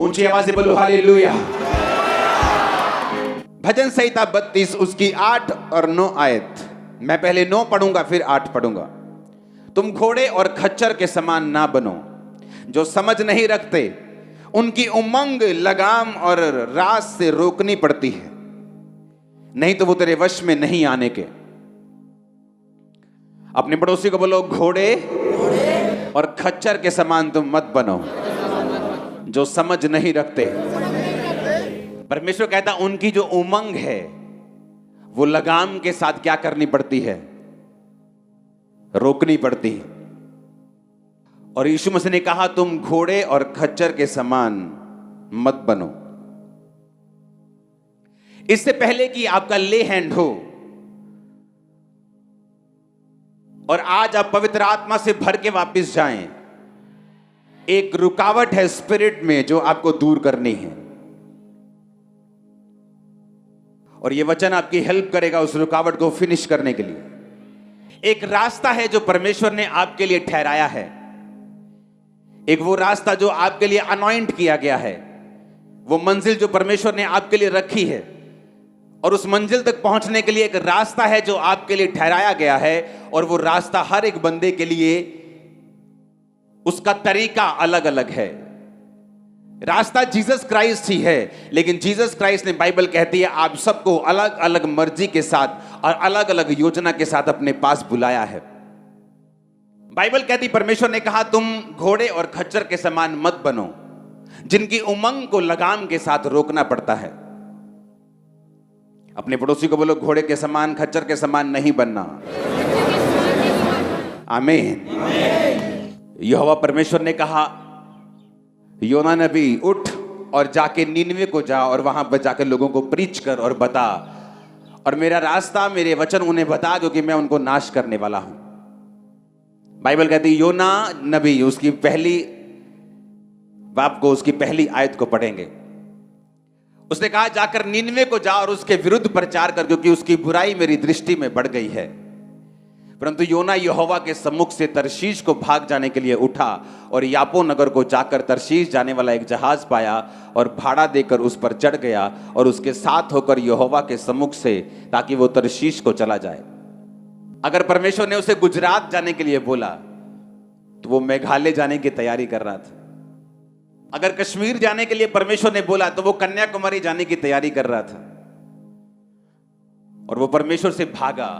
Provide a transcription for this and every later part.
ऊंची आवाज से बोलो हालेलुया। भजन संहिता 32 उसकी 8 और 9 आयत। मैं पहले 9 पढ़ूंगा फिर 8 पढ़ूंगा। तुम घोड़े और खच्चर के समान ना बनो जो समझ नहीं रखते, उनकी उमंग लगाम और रास से रोकनी पड़ती है, नहीं तो वो तेरे वश में नहीं आने के। अपने पड़ोसी को बोलो घोड़े और खच्चर के समान तुम मत बनो जो समझ नहीं रखते। परमेश्वर कहता उनकी जो उमंग है वो लगाम के साथ क्या करनी पड़ती है, रोकनी पड़ती है। और यीशु मसीह ने कहा तुम घोड़े और खच्चर के समान मत बनो। इससे पहले कि आपका ले हैंड हो और आज आप पवित्र आत्मा से भर के वापस जाएं, एक रुकावट है स्पिरिट में जो आपको दूर करनी है, और यह वचन आपकी हेल्प करेगा उस रुकावट को फिनिश करने के लिए। एक रास्ता है जो परमेश्वर ने आपके लिए ठहराया है, एक वो रास्ता जो आपके लिए अनॉइंट किया गया है, वो मंजिल जो परमेश्वर ने आपके लिए रखी है, और उस मंजिल तक पहुंचने के लिए एक रास्ता है जो आपके लिए ठहराया गया है। और वो रास्ता हर एक बंदे के लिए उसका तरीका अलग अलग है। रास्ता जीसस क्राइस्ट ही है, लेकिन जीसस क्राइस्ट ने, बाइबल कहती है, आप सबको अलग अलग मर्जी के साथ और अलग अलग योजना के साथ अपने पास बुलाया है। बाइबल कहती, परमेश्वर ने कहा तुम घोड़े और खच्चर के समान मत बनो जिनकी उमंग को लगाम के साथ रोकना पड़ता है। अपने पड़ोसी को बोलो घोड़े के समान खच्चर के समान नहीं बनना। आमीन। यहोवा परमेश्वर ने कहा योना नबी उठ और जाके नीनवे को जा और वहां पर जाकर लोगों को प्रीच कर और बता, और मेरा रास्ता मेरे वचन उन्हें बता दो कि मैं उनको नाश करने वाला हूं। बाइबल कहती योना नबी, उसकी पहली बाप को, उसकी पहली आयत को पढ़ेंगे। उसने कहा जाकर नीनवे को जा और उसके विरुद्ध प्रचार कर, क्योंकि उसकी बुराई मेरी दृष्टि में बढ़ गई है। परंतु योना यहोवा के सम्मुख से तरशीश को भाग जाने के लिए उठा और यापो नगर को जाकर तरशीश जाने वाला एक जहाज पाया और भाड़ा देकर उस पर चढ़ गया और उसके साथ होकर यहोवा के सम्मुख से, ताकि वो तरशीश को चला जाए। अगर परमेश्वर ने उसे गुजरात जाने के लिए बोला तो वो मेघालय जाने की तैयारी कर रहा था। अगर कश्मीर जाने के लिए परमेश्वर ने बोला तो वो कन्याकुमारी जाने की तैयारी कर रहा था। और वो परमेश्वर से भागा,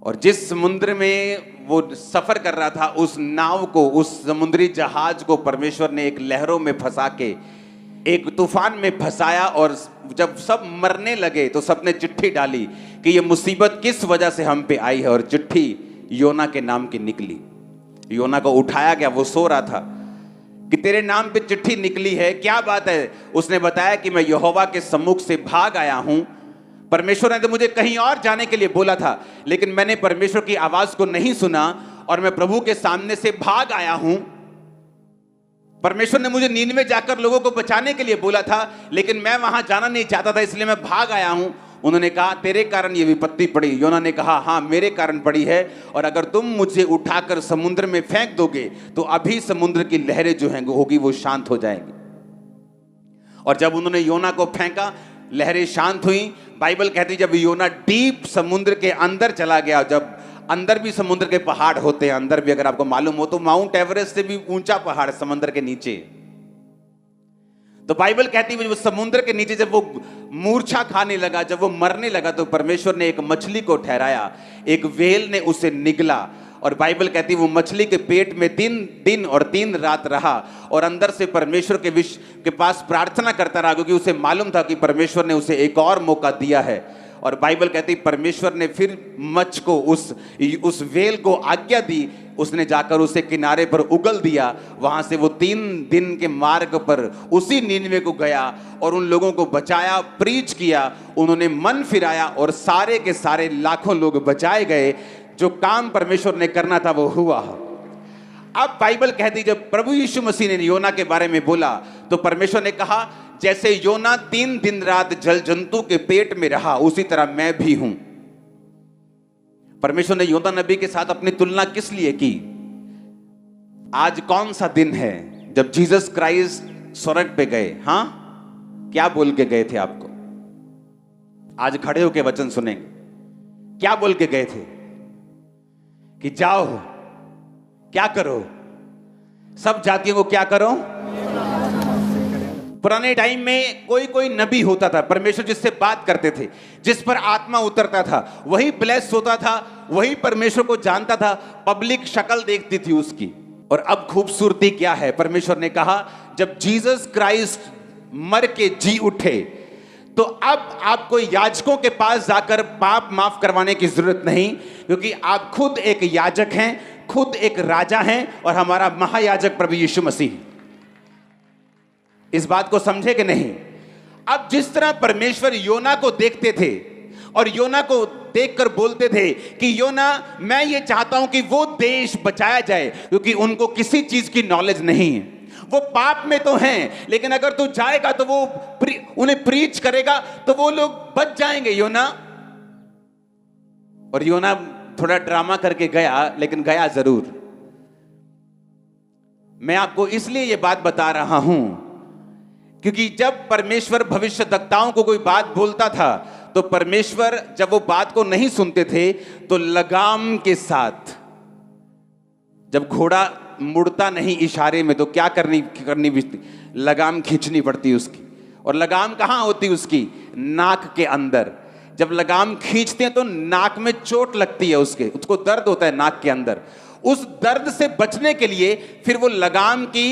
और जिस समुद्र में वो सफर कर रहा था उस नाव को, उस समुद्री जहाज को परमेश्वर ने एक लहरों में फंसा के एक तूफान में फंसाया। और जब सब मरने लगे तो सबने चिट्ठी डाली कि ये मुसीबत किस वजह से हम पे आई है, और चिट्ठी योना के नाम की निकली। योना को उठाया गया, वो सो रहा था, कि तेरे नाम पे चिट्ठी निकली है, क्या बात है। उसने बताया कि मैं यहोवा के सम्मुख से भाग आया हूं। परमेश्वर ने तो मुझे कहीं और जाने के लिए बोला था, लेकिन मैंने परमेश्वर की आवाज को नहीं सुना और मैं प्रभु के सामने से भाग आया हूं। परमेश्वर ने मुझे नीनवे जाकर लोगों को बचाने के लिए बोला था, लेकिन मैं वहां जाना नहीं चाहता था, इसलिए मैं भाग आया हूं। उन्होंने कहा तेरे कारण ये विपत्ति पड़ी। योना ने कहा हाँ मेरे कारण पड़ी है, और अगर तुम मुझे उठाकर समुद्र में फेंक दोगे तो अभी समुद्र की लहरें जो हैं होगी वो शांत हो जाएंगी। और जब उन्होंने योना को फेंका लहरें शांत हुई। बाइबल कहती जब योना डीप समुद्र के अंदर चला गया, जब अंदर भी समुद्र के पहाड़ होते हैं, अंदर भी अगर आपको मालूम हो तो माउंट एवरेस्ट से भी ऊंचा पहाड़ समुद्र के नीचे। तो बाइबल कहती है वो समुद्र के नीचे जब वो मूर्छा खाने लगा, जब वो मरने लगा, तो परमेश्वर ने एक मछली को ठहराया, एक व्हेल ने उसे निगला। और बाइबल कहती है वो मछली के पेट में 3 दिन और 3 रात रहा और अंदर से परमेश्वर के पास प्रार्थना करता रहा, क्योंकि उसे मालूम था कि परमेश्वर ने उसे एक और मौका दिया है। और बाइबल कहती परमेश्वर ने फिर मच्छ को, उस व्हेल को आज्ञा दी, उसने जाकर उसे किनारे पर उगल दिया। वहां से वो 3 दिन के मार्ग पर उसी नीनवे को गया और उन लोगों को बचाया, प्रीच किया, उन्होंने मन फिराया और सारे के सारे लाखों लोग बचाए गए। जो काम परमेश्वर ने करना था वो हुआ। अब बाइबल कहती जब प्रभु यीशु मसीह ने योना के बारे में बोला तो परमेश्वर ने कहा जैसे योना 3 दिन रात जल जंतु के पेट में रहा, उसी तरह मैं भी हूं। परमेश्वर ने योना नबी के साथ अपनी तुलना किस लिए की? आज कौन सा दिन है जब जीसस क्राइस्ट स्वर्ग पे गए, हाँ क्या बोल के गए थे आपको? आज खड़े होके वचन सुनेंगे। क्या बोल के गए थे कि जाओ क्या करो, सब जातियों को क्या करो? पुराने टाइम में कोई कोई नबी होता था, परमेश्वर जिससे बात करते थे, जिस पर आत्मा उतरता था, वही ब्लेस होता था, वही परमेश्वर को जानता था, पब्लिक शक्ल देखती थी उसकी। और अब खूबसूरती क्या है, परमेश्वर ने कहा जब जीसस क्राइस्ट मर के जी उठे तो अब आपको याजकों के पास जाकर पाप माफ करवाने की जरूरत नहीं, क्योंकि आप खुद एक याजक हैं, खुद एक राजा हैं और हमारा महायाजक प्रभु यीशु मसीह। इस बात को समझे कि नहीं? अब जिस तरह परमेश्वर योना को देखते थे और योना को देखकर बोलते थे कि योना मैं ये चाहता हूं कि वो देश बचाया जाए, क्योंकि उनको किसी चीज की नॉलेज नहीं है, वो पाप में तो हैं, लेकिन अगर तू जाएगा तो वो उन्हें प्रीच करेगा तो वो लोग बच जाएंगे योना। और योना थोड़ा ड्रामा करके गया, लेकिन गया जरूर। मैं आपको इसलिए ये बात बता रहा हूं क्योंकि जब परमेश्वर भविष्यद्वक्ताओं को कोई बात बोलता था तो परमेश्वर जब वो बात को नहीं सुनते थे तो लगाम के साथ, जब घोड़ा मुड़ता नहीं इशारे में तो क्या करनी भी, लगाम खींचनी पड़ती उसकी। और लगाम कहां होती उसकी? नाक के अंदर। जब लगाम खींचते हैं तो नाक में चोट लगती है, उसको दर्द होता है नाक के अंदर। उस दर्द से बचने के लिए फिर वो लगाम की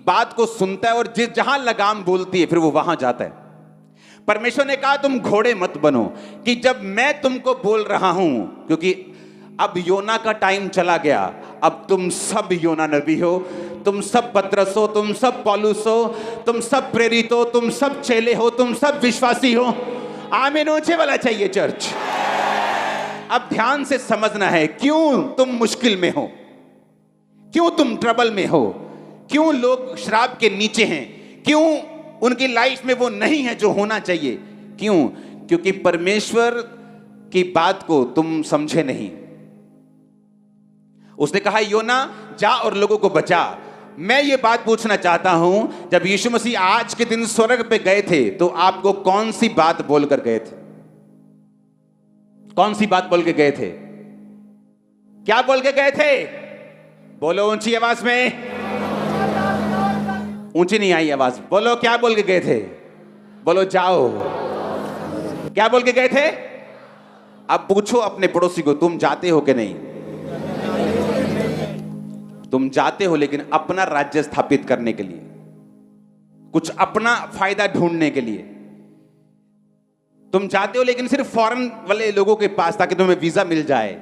बात को सुनता है और जहां लगाम बोलती है फिर वो वहां जाता है। परमेश्वर ने कहा तुम घोड़े मत बनो, कि जब मैं तुमको बोल रहा हूं, क्योंकि अब योना का टाइम चला गया, अब तुम सब योना नबी हो, तुम सब पतरस हो, तुम सब पौलुस हो, तुम सब प्रेरित हो, तुम सब चेले हो, तुम सब विश्वासी हो। आमीन ऊंचे वाला चाहिए चर्च। अब ध्यान से समझना है क्यों तुम मुश्किल में हो, क्यों तुम ट्रबल में हो, क्यों लोग श्राप के नीचे हैं, क्यों उनकी लाइफ में वो नहीं है जो होना चाहिए। क्यों? क्योंकि परमेश्वर की बात को तुम समझे नहीं। उसने कहा योना जा और लोगों को बचा। मैं ये बात पूछना चाहता हूं, जब यीशु मसीह आज के दिन स्वर्ग पे गए थे तो आपको कौन सी बात बोलकर गए थे? कौन सी बात बोल के गए थे? क्या बोल के गए थे? बोलो ऊंची आवाज में। ऊंची नहीं आई आवाज, बोलो क्या बोल के गए थे? बोलो जाओ। क्या बोल के गए थे? अब पूछो अपने पड़ोसी को तुम जाते हो कि नहीं? तुम जाते हो लेकिन अपना राज्य स्थापित करने के लिए, कुछ अपना फायदा ढूंढने के लिए। तुम जाते हो लेकिन सिर्फ फॉरेन वाले लोगों के पास ताकि तुम्हें वीजा मिल जाए।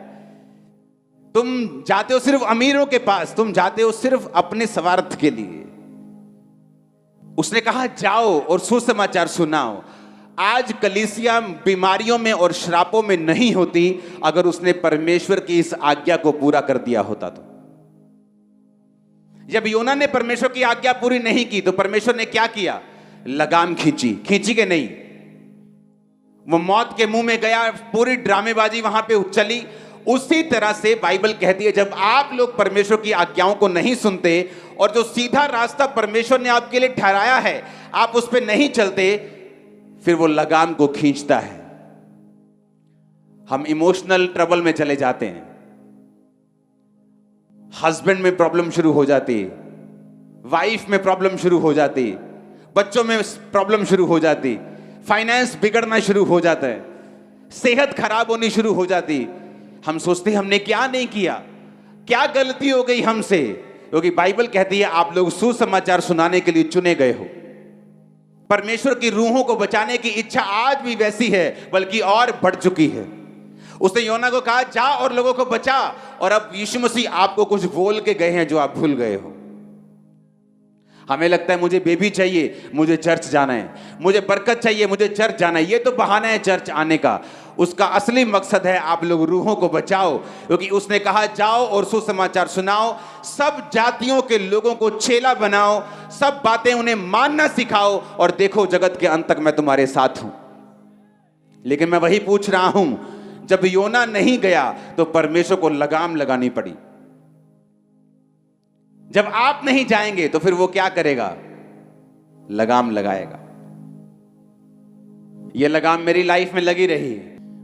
तुम जाते हो सिर्फ अमीरों के पास, तुम जाते हो सिर्फ अपने स्वार्थ के लिए। उसने कहा जाओ और सुसमाचार सुनाओ। आज कलीसिया बीमारियों में और श्रापों में नहीं होती अगर उसने परमेश्वर की इस आज्ञा को पूरा कर दिया होता तो। जब योना ने परमेश्वर की आज्ञा पूरी नहीं की तो परमेश्वर ने क्या किया? लगाम खींची के नहीं, वो मौत के मुंह में गया, पूरी ड्रामेबाजी वहां पे चली। उसी तरह से बाइबल कहती है जब आप लोग परमेश्वर की आज्ञाओं को नहीं सुनते और जो सीधा रास्ता परमेश्वर ने आपके लिए ठहराया है आप उस पर नहीं चलते, फिर वो लगाम को खींचता है। हम इमोशनल ट्रबल में चले जाते हैं, हस्बैंड में प्रॉब्लम शुरू हो जाती, वाइफ में प्रॉब्लम शुरू हो जाती, बच्चों में प्रॉब्लम शुरू हो जाती, फाइनेंस बिगड़ना शुरू हो जाता है, सेहत खराब होनी शुरू हो जाती। हम सोचते हैं हमने क्या नहीं किया, क्या गलती हो गई हमसे, क्योंकि बाइबल कहती है आप लोग सुसमाचार सुनाने के लिए चुने गए हो। परमेश्वर की रूहों को बचाने की इच्छा आज भी वैसी है, बल्कि और बढ़ चुकी है। उसने योना को कहा जा और लोगों को बचा, और अब यीशु मसीह आपको कुछ बोल के गए हैं जो आप भूल गए हो। हमें लगता है मुझे बेबी चाहिए, मुझे चर्च जाना है, मुझे बरकत चाहिए, मुझे चर्च जाना है। ये तो बहाना है चर्च आने का। उसका असली मकसद है आप लोग रूहों को बचाओ, क्योंकि उसने कहा जाओ और सुसमाचार सुनाओ, सब जातियों के लोगों को चेला बनाओ, सब बातें उन्हें मानना सिखाओ, और देखो जगत के अंत तक मैं तुम्हारे साथ हूं। लेकिन मैं वही पूछ रहा हूं, जब योना नहीं गया तो परमेश्वर को लगाम लगानी पड़ी। जब आप नहीं जाएंगे तो फिर वो क्या करेगा? लगाम लगाएगा। यह लगाम मेरी लाइफ में लगी रही।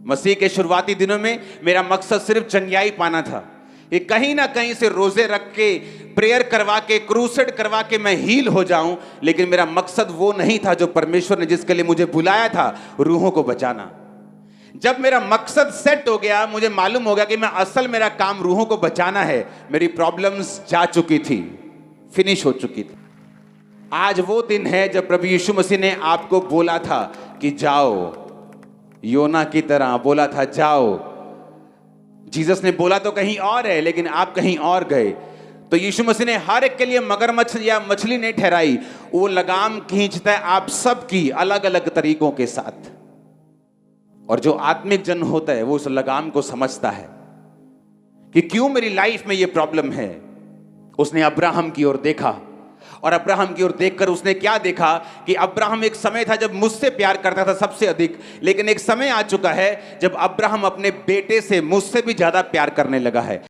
मसीह के शुरुआती दिनों में मेरा मकसद सिर्फ चंगियाई पाना था। ये कहीं ना कहीं से रोजे रख के, प्रेयर करवा के, क्रूसेड करवा के मैं हील हो जाऊं, लेकिन मेरा मकसद वो नहीं था जो परमेश्वर ने जिसके लिए मुझे बुलाया था, रूहों को बचाना। जब मेरा मकसद सेट हो गया, मुझे मालूम हो गया कि मैं असल मेरा काम रूहों को बचाना है, मेरी प्रॉब्लम्स जा चुकी थी, फिनिश हो चुकी थी। आज वो दिन है जब प्रभु यीशु मसीह ने आपको बोला था कि जाओ, योना की तरह बोला था जाओ। जीसस ने बोला तो कहीं और है, लेकिन आप कहीं और गए। तो यीशु मसीह ने हर एक के लिए मगरमच्छ या मछली नहीं ठहराई, वो लगाम खींचता है आप सबकी अलग अलग तरीकों के साथ। और जो आत्मिक जन होता है वो उस लगाम को समझता है कि क्यों मेरी लाइफ में ये प्रॉब्लम है। उसने अब्राहम की ओर देखा, और अब्राहम की ओर देखकर उसने क्या देखा कि अब्राहम एक समय था जब मुझसे प्यार करता था सबसे अधिक, लेकिन एक समय आ चुका है जब अब्राहम अपने बेटे से मुझसे भी ज्यादा प्यार करने लगा है।